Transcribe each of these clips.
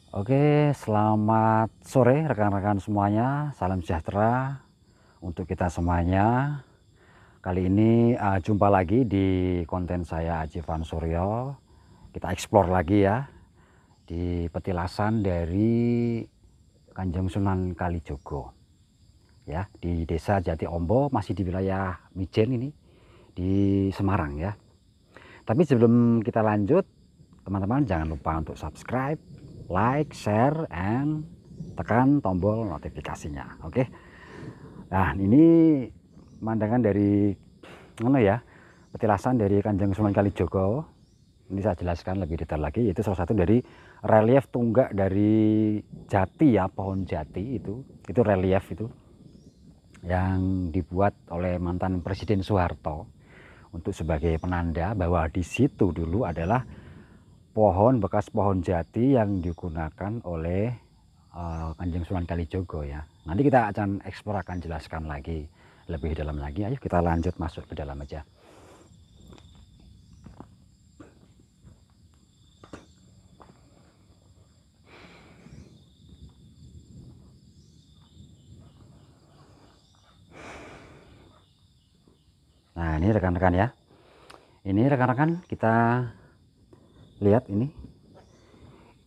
Oke, selamat sore rekan-rekan semuanya. Salam sejahtera untuk kita semuanya. Kali ini jumpa lagi di konten saya Aji Van Suryo. Kita explore lagi ya di petilasan dari Kanjeng Sunan Kalijogo. Ya, di Desa Jati Ombo, masih di wilayah Mijen ini di Semarang ya. Tapi sebelum kita lanjut, teman-teman jangan lupa untuk subscribe, like, share, and tekan tombol notifikasinya. Oke. Nah, ini pemandangan dari petilasan dari Kanjeng Sunan Kalijogo. Ini saya jelaskan lebih detail lagi. Itu salah satu dari relief tunggak dari jati ya, pohon jati itu relief itu yang dibuat oleh mantan Presiden Soeharto untuk sebagai penanda bahwa di situ dulu adalah bekas pohon jati yang digunakan oleh Kanjeng Sunan Kalijogo ya. Nanti kita akan eksplor, akan jelaskan lagi lebih dalam lagi. Ayo kita lanjut masuk ke dalam aja. Nah, ini rekan-rekan ya. Ini rekan-rekan kita lihat ini.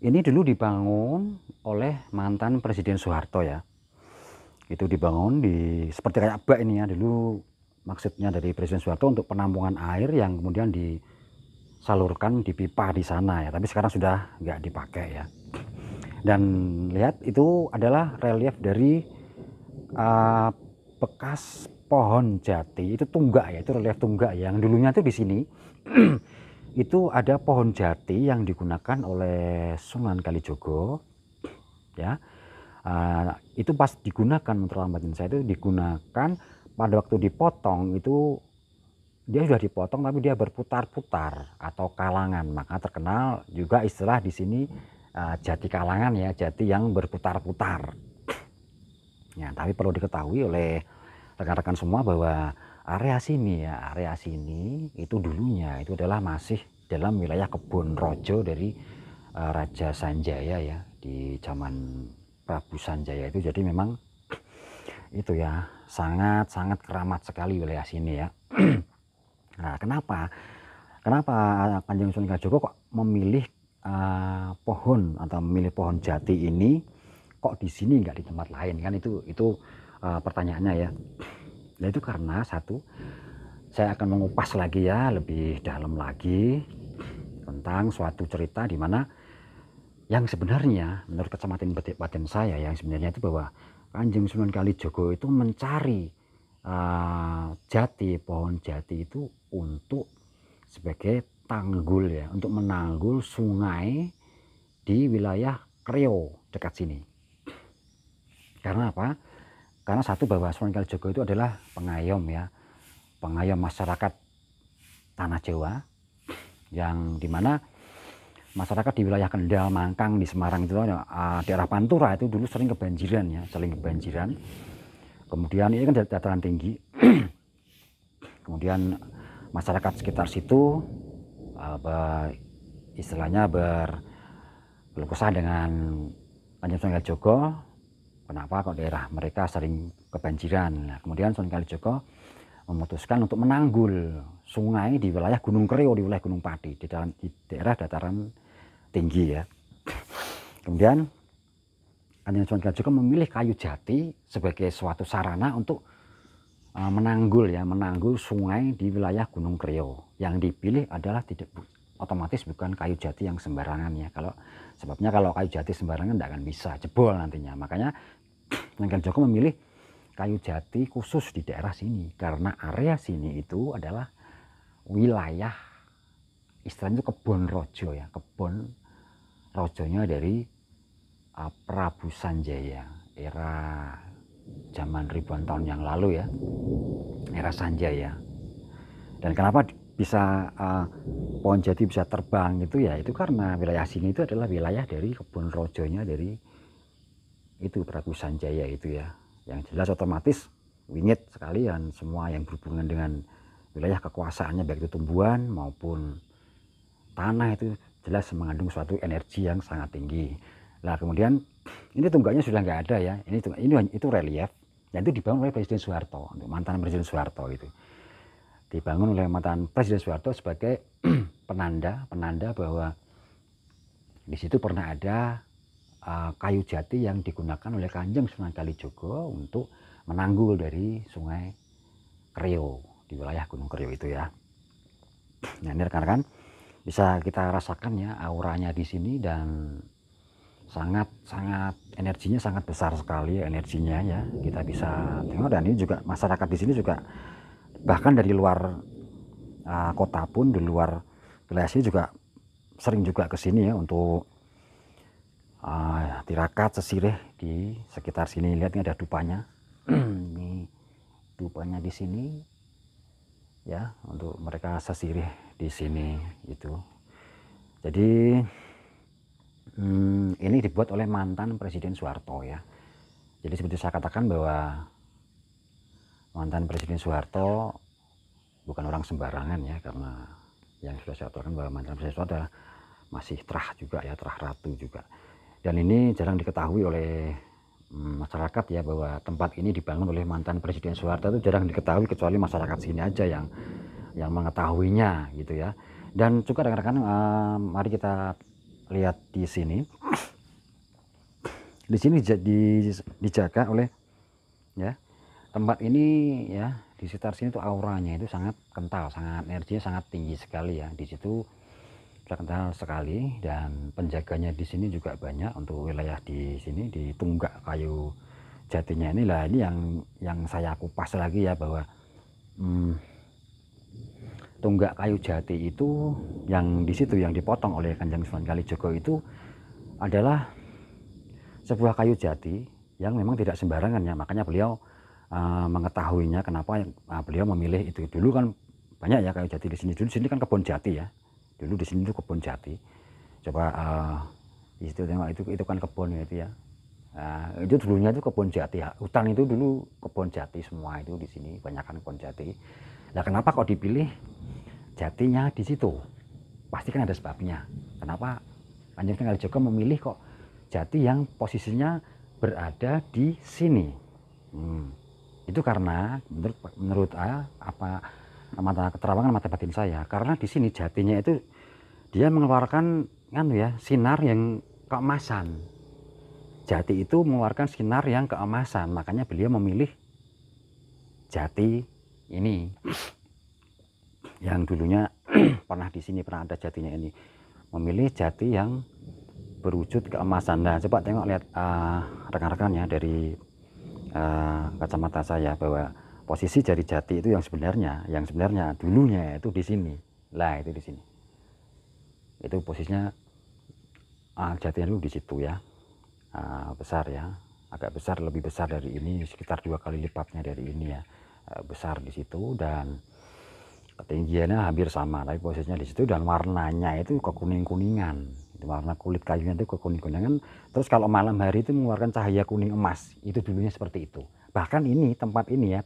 Ini dulu dibangun oleh mantan Presiden Soeharto ya. Itu dibangun seperti kayak bak ini ya, dulu maksudnya dari Presiden Soeharto untuk penampungan air yang kemudian disalurkan di pipa di sana ya, tapi sekarang sudah nggak dipakai ya. Dan lihat itu adalah relief dari bekas pohon jati, itu tunggak ya, itu relief tunggak yang dulunya tuh di sini itu ada pohon jati yang digunakan oleh Sunan Kalijogo ya. Itu pas digunakan, menurut almarhum saya itu digunakan pada waktu dipotong, itu dia sudah dipotong tapi dia berputar-putar atau kalangan, maka terkenal juga istilah di sini jati kalangan ya, jati yang berputar-putar ya. Tapi perlu diketahui oleh rekan-rekan semua bahwa area sini itu dulunya itu adalah masih dalam wilayah kebun rojo dari Raja Sanjaya ya, di zaman Prabu Sanjaya itu. Jadi memang itu ya sangat-sangat keramat sekali wilayah sini ya. Nah, kenapa Kanjeng Sunan Kalijogo kok memilih pohon atau memilih pohon jati ini kok di sini nggak di tempat lain, kan itu pertanyaannya ya. Nah, itu karena satu, saya akan mengupas lagi ya lebih dalam lagi tentang suatu cerita di mana yang sebenarnya menurut kacamata batin saya yang sebenarnya itu bahwa Kanjeng Sunan Kalijogo itu mencari pohon jati itu untuk sebagai tanggul ya, untuk menanggul sungai di wilayah Kreo dekat sini. Karena apa? Karena satu, bahwa Sunan Kalijogo itu adalah pengayom ya, pengayom masyarakat tanah Jawa, yang dimana masyarakat di wilayah Kendal, Mangkang, di Semarang itu daerah Pantura itu dulu sering kebanjiran ya, Kemudian ini kan dataran tinggi. Kemudian masyarakat sekitar situ istilahnya berkeluh kesah dengan Kanjeng Sunan Kalijogo. Kenapa kok daerah mereka sering kebanjiran? Nah, kemudian Sunan Kalijogo memutuskan untuk menanggul sungai di wilayah Gunung Kreo, di wilayah Gunung Pati, di daerah dataran tinggi ya. Kemudian Kanjeng Sunan Kalijogo memilih kayu jati sebagai suatu sarana untuk menanggul sungai di wilayah Gunung Kreo. Yang dipilih adalah otomatis bukan kayu jati yang sembarangan ya. Sebabnya kalau kayu jati sembarangan tidak akan bisa, jebol nantinya. Makanya Sunan Kalijogo memilih kayu jati khusus di daerah sini, karena area sini itu adalah wilayah istilahnya itu kebun rojo ya, kebun rojonya dari Prabu Sanjaya, era zaman ribuan tahun yang lalu ya, era Sanjaya. Dan kenapa bisa pohon jati bisa terbang itu ya, itu karena wilayah sini itu adalah wilayah dari kebun rojonya dari itu Prabu Sanjaya itu ya. Yang jelas otomatis wingit sekalian, semua yang berhubungan dengan wilayah kekuasaannya baik itu tumbuhan maupun tanah itu jelas mengandung suatu energi yang sangat tinggi. Nah kemudian ini tunggaknya sudah nggak ada ya, itu relief, dan itu dibangun oleh Presiden Soeharto, untuk mantan Presiden Soeharto itu dibangun oleh mantan Presiden Soeharto sebagai penanda bahwa di situ pernah ada kayu jati yang digunakan oleh Kanjeng Sunan Kalijogo untuk menanggul dari Sungai Kerio di wilayah Gunung Kerio itu ya. Nah ini rekan-rekan bisa kita rasakan ya auranya di sini, dan sangat energinya sangat besar sekali energinya ya, kita bisa tengok. Dan ini juga masyarakat di sini juga bahkan dari luar kota pun, di luar wilayah sini juga sering juga ke sini ya untuk tirakat sesirih di sekitar sini. Lihat ini ada dupanya. Ini dupanya di sini ya, untuk mereka sesirih di sini itu. Jadi ini dibuat oleh mantan Presiden Soeharto ya. Jadi seperti saya katakan bahwa mantan Presiden Soeharto bukan orang sembarangan ya, karena yang sudah saya katakan bahwa mantan Presiden Soeharto adalah masih terah juga ya, terah ratu juga. Dan ini jarang diketahui oleh masyarakat ya, bahwa tempat ini dibangun oleh mantan Presiden Soeharto itu jarang diketahui, kecuali masyarakat sini aja yang mengetahuinya gitu ya. Dan juga rekan-rekan, mari kita lihat di sini. Di sini dijaga oleh ya tempat ini ya, di sekitar sini tuh auranya itu sangat kental, sangat energinya sangat tinggi sekali ya. Di situ sudah kental sekali, dan penjaganya di sini juga banyak untuk wilayah di sini, di tunggak kayu jatinya ini lah. Ini yang saya kupas lagi ya, bahwa tunggak kayu jati itu yang di situ yang dipotong oleh Kanjeng Sunan Kalijogo itu adalah sebuah kayu jati yang memang tidak sembarangan ya. Makanya beliau mengetahuinya, kenapa beliau memilih itu. Dulu kan banyak ya kayu jati di sini. Dulu di sini kan kebun jati ya. Dulu di sini itu kebun jati. Coba di situ tengok, itu kan kebun itu ya. Itu dulunya itu kebun jati ya. Hutan itu dulu kebun jati semua, itu di sini banyakkan kebun jati. Nah kenapa kok dipilih jatinya di situ? Pasti kan ada sebabnya. Kenapa Kanjeng Sunan Kalijogo memilih kok jati yang posisinya berada di sini? Itu karena menurut mata keterangan mata batin saya, karena di sini jatinya itu dia mengeluarkan sinar yang keemasan. Jati itu mengeluarkan sinar yang keemasan, makanya beliau memilih jati ini yang dulunya pernah di sini, pernah ada jatinya ini, memilih jati yang berwujud keemasan. Nah coba tengok, lihat rekan-rekan ya, dari kacamata saya, bahwa posisi dari jati itu yang sebenarnya dulunya itu di sini lah, itu di sini, itu posisinya jatinya dulu di situ ya. Besar ya, agak besar, lebih besar dari ini, sekitar 2 kali lipatnya dari ini ya, besar di situ. Dan ketinggiannya hampir sama, tapi posisinya di situ, dan warnanya itu kekuning-kuningan. Warna kulit kayunya itu kekuning-kuningan. Terus kalau malam hari itu mengeluarkan cahaya kuning emas. Itu dulunya seperti itu. Bahkan ini tempat ini ya,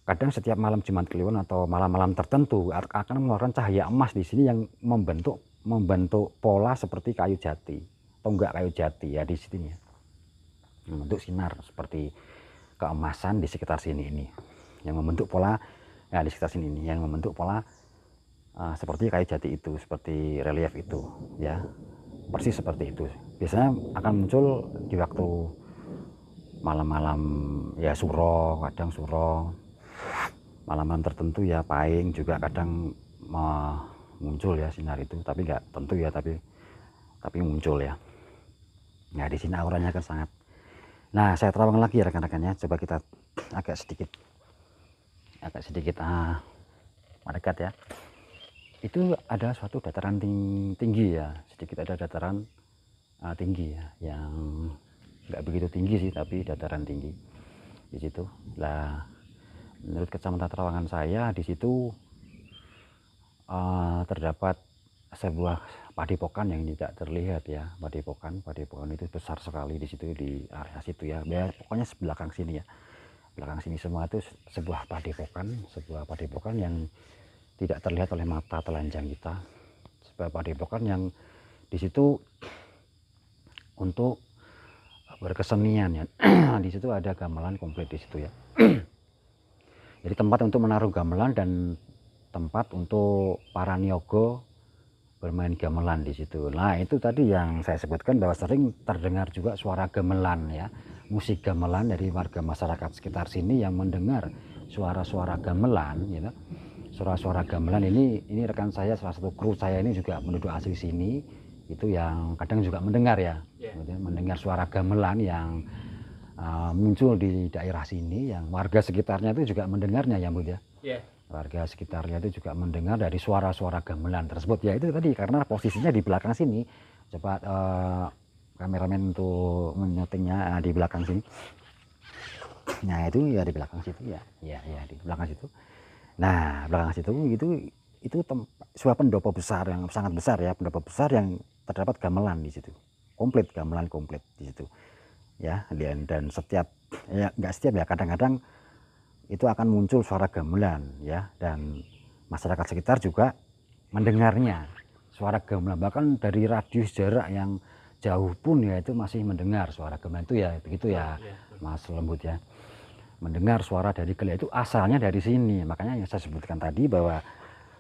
kadang setiap malam Jumat Kliwon atau malam-malam tertentu akan mengeluarkan cahaya emas di sini, yang membentuk pola seperti kayu jati, tonggak kayu jati ya di sini ya. Membentuk sinar seperti keemasan di sekitar sini ini, yang membentuk pola ya di sekitar sini ini, yang membentuk pola seperti kayu jati itu, seperti relief itu ya, persis seperti itu. Biasanya akan muncul di waktu malam-malam ya, suro, kadang suro, malam-malam tertentu ya, pahing juga kadang muncul ya sinar itu, tapi nggak tentu ya, tapi muncul ya. Nah di sini auranya kan sangat. Nah saya terangkan lagi ya rekan-rekannya, coba kita agak sedikit mendekat ya. Itu ada suatu dataran tinggi ya, sedikit ada dataran tinggi ya, yang nggak begitu tinggi sih, tapi dataran tinggi di situ. Lah menurut kacamata terawangan saya, di situ terdapat sebuah padepokan yang tidak terlihat ya. Padepokan itu besar sekali di situ, di area situ ya. Pokoknya sebelakang sini ya, belakang sini semua itu sebuah padepokan yang tidak terlihat oleh mata telanjang kita. Sebuah padepokan yang di situ untuk berkesenian ya. Di situ ada gamelan komplit di situ ya. Jadi tempat untuk menaruh gamelan dan tempat untuk para niaga bermain gamelan di situ. Nah, itu tadi yang saya sebutkan bahwa sering terdengar juga suara gamelan ya. Musik gamelan dari warga masyarakat sekitar sini yang mendengar suara-suara gamelan gitu. Suara-suara gamelan ini rekan saya, salah satu kru saya ini juga penduduk asli sini, itu yang kadang juga mendengar ya. Mendengar suara gamelan yang muncul di daerah sini, yang warga sekitarnya itu juga mendengarnya ya Bud ya. Warga sekitarnya itu juga mendengar dari suara-suara gamelan tersebut ya. Itu tadi karena posisinya di belakang sini. Coba kameramen untuk menyotingnya di belakang sini. Nah itu ya di belakang situ ya. Ya di belakang situ. Nah belakang situ itu sebuah pendopo besar yang sangat besar ya, pendopo besar yang terdapat gamelan di situ. Komplit, gamelan komplit di situ. Ya, dan setiap ya enggak setiap ya, kadang-kadang itu akan muncul suara gamelan ya, dan masyarakat sekitar juga mendengarnya suara gamelan, bahkan dari radius jarak yang jauh pun ya itu masih mendengar suara gamelan itu ya, begitu ya Mas Lembut ya. Mendengar suara dari gamelan itu asalnya dari sini, makanya yang saya sebutkan tadi bahwa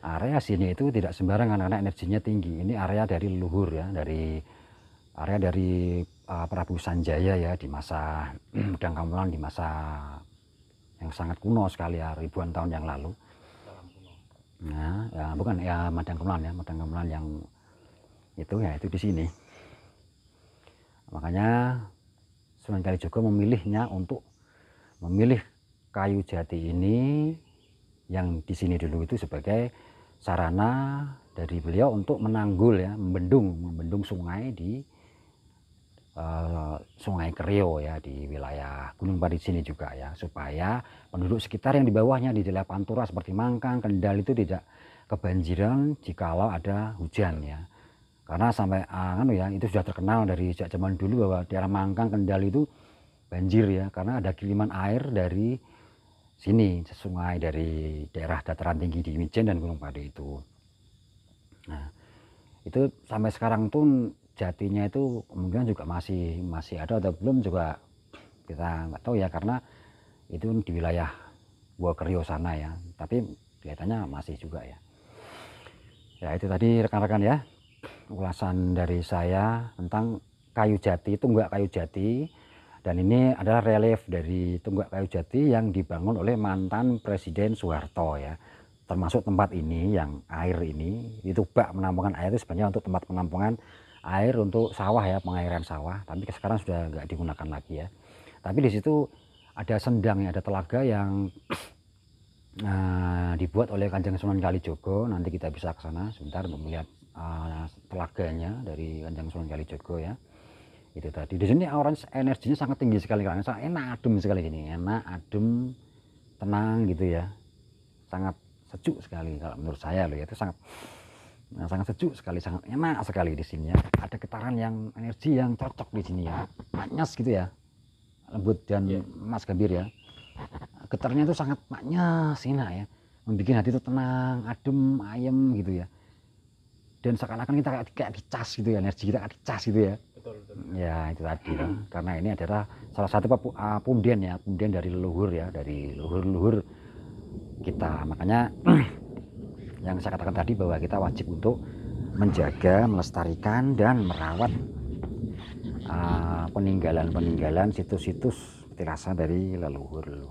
area sini itu tidak sembarangan karena energinya tinggi. Ini area dari leluhur ya, dari area dari Prabu Sanjaya ya, di masa Madang Gamelan, di masa yang sangat kuno sekali ya, ribuan tahun yang lalu. Nah, ya bukan ya Madang Gamelan ya, Madang Gamelan yang itu ya itu di sini. Makanya Sunan Kalijaga memilihnya untuk memilih kayu jati ini yang di sini dulu itu sebagai sarana dari beliau untuk menanggul ya, membendung sungai di Sungai Kerio ya, di wilayah Gunung Pati sini juga ya, supaya penduduk sekitar yang di bawahnya di daerah Pantura seperti Mangkang, Kendal itu tidak kebanjiran jikalau ada hujan ya. Karena sampai itu sudah terkenal dari sejak zaman dulu bahwa daerah Mangkang, Kendal itu banjir ya, karena ada kiriman air dari sini, sungai dari daerah dataran tinggi di Mijen dan Gunung Pati itu. Nah, itu sampai sekarang tuh jatinya itu kemungkinan juga masih ada atau belum juga kita nggak tahu ya, karena itu di wilayah Gua Kerio sana ya, tapi kelihatannya masih juga ya. Ya itu tadi rekan-rekan ya, ulasan dari saya tentang kayu jati, tunggak kayu jati, dan ini adalah relief dari tunggak kayu jati yang dibangun oleh mantan Presiden Soeharto ya. Termasuk tempat ini yang air ini, itu bak penampungan air itu sebenarnya untuk tempat penampungan air untuk sawah ya, pengairan sawah, tapi sekarang sudah nggak digunakan lagi ya. Tapi di situ ada sendang ya, ada telaga yang dibuat oleh Kanjeng Sunan Kalijaga. Nanti kita bisa ke sana sebentar untuk melihat telaganya dari Kanjeng Sunan Kalijaga ya. Itu tadi di sini auranya energinya sangat tinggi sekali, karena sangat enak, adem sekali ini, enak, adem, tenang gitu ya, sangat sejuk sekali kalau menurut saya loh ya, itu sangat sejuk sekali, sangat enak sekali di sini ya. Ada getaran yang energi yang cocok di sini ya, maknyas gitu ya, Lembut dan Mas Gambir ya. Getarnya itu sangat maknyas, enak ya, membuat hati itu tenang, adem, ayem gitu ya. Dan seakan-akan kita kayak dicas gitu ya, energi kita kayak dicas gitu ya. Betul. Ya itu tadi ya. Karena ini adalah salah satu punden ya, punden dari leluhur ya, dari leluhur kita. Makanya yang saya katakan tadi bahwa kita wajib untuk menjaga, melestarikan dan merawat peninggalan-peninggalan, situs-situs tirasa dari leluhur.